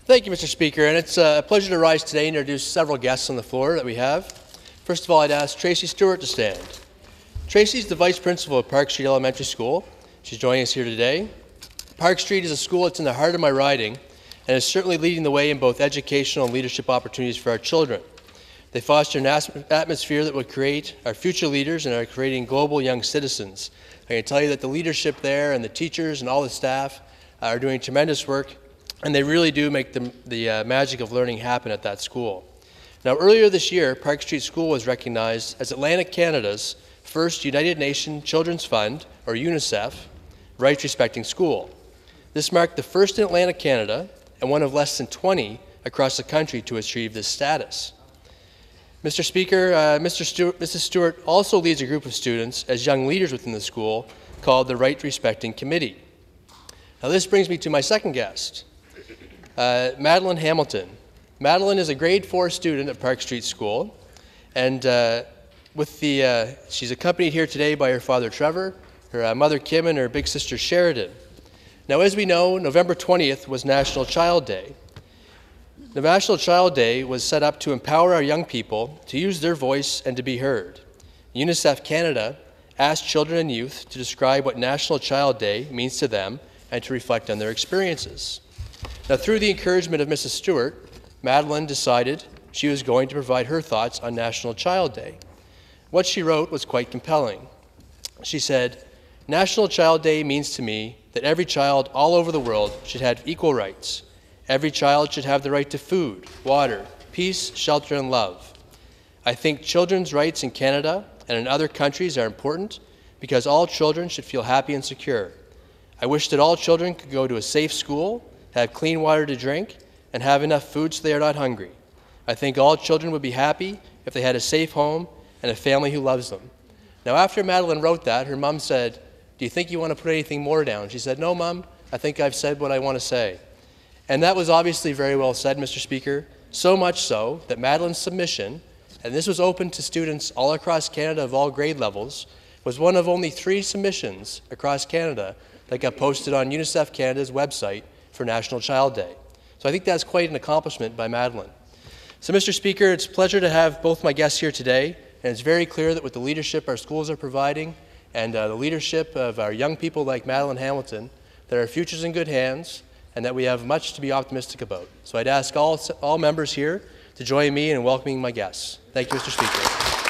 Thank you, Mr. Speaker, and it's a pleasure to rise today and introduce several guests on the floor that we have. First of all, I'd ask Tracey Stewart to stand. Tracey is the Vice Principal of Park Street Elementary School. She's joining us here today. Park Street is a school that's in the heart of my riding and is certainly leading the way in both educational and leadership opportunities for our children. They foster an atmosphere that will create our future leaders and are creating global young citizens. I can tell you that the leadership there and the teachers and all the staff are doing tremendous work, and they really do make the magic of learning happen at that school. Now, earlier this year, Park Street School was recognized as Atlantic Canada's first United Nations Children's Fund, or UNICEF, Rights Respecting School. This marked the first in Atlantic Canada and one of less than 20 across the country to achieve this status. Mr. Speaker, Mrs. Stewart also leads a group of students as young leaders within the school called the Rights Respecting Committee. Now, this brings me to my second guest, Madelynn Hamilton. Madelynn is a grade 4 student at Park Street School, and she's accompanied here today by her father Trevor, her mother Kim, and her big sister Sheridan. Now, as we know, November 20th was National Child Day. The National Child Day was set up to empower our young people to use their voice and to be heard. UNICEF Canada asked children and youth to describe what National Child Day means to them and to reflect on their experiences. Now, through the encouragement of Mrs. Stewart, Madelynn decided she was going to provide her thoughts on National Child Day. What she wrote was quite compelling. She said, "National Child Day means to me that every child all over the world should have equal rights. Every child should have the right to food, water, peace, shelter, and love. I think children's rights in Canada and in other countries are important because all children should feel happy and secure. I wish that all children could go to a safe school, have clean water to drink, and have enough food so they are not hungry. I think all children would be happy if they had a safe home and a family who loves them." Now, after Madelynn wrote that, her mom said, "Do you think you want to put anything more down?" She said, "No, Mom, I think I've said what I want to say." And that was obviously very well said, Mr. Speaker, so much so that Madelynn's submission, and this was open to students all across Canada of all grade levels, was one of only 3 submissions across Canada that got posted on UNICEF Canada's website for National Child Day. So I think that's quite an accomplishment by Madelynn. So, Mr. Speaker, it's a pleasure to have both my guests here today, and it's very clear that with the leadership our schools are providing and the leadership of our young people like Madelynn Hamilton, that our future's in good hands and that we have much to be optimistic about. So I'd ask all members here to join me in welcoming my guests. Thank you, Mr. Speaker.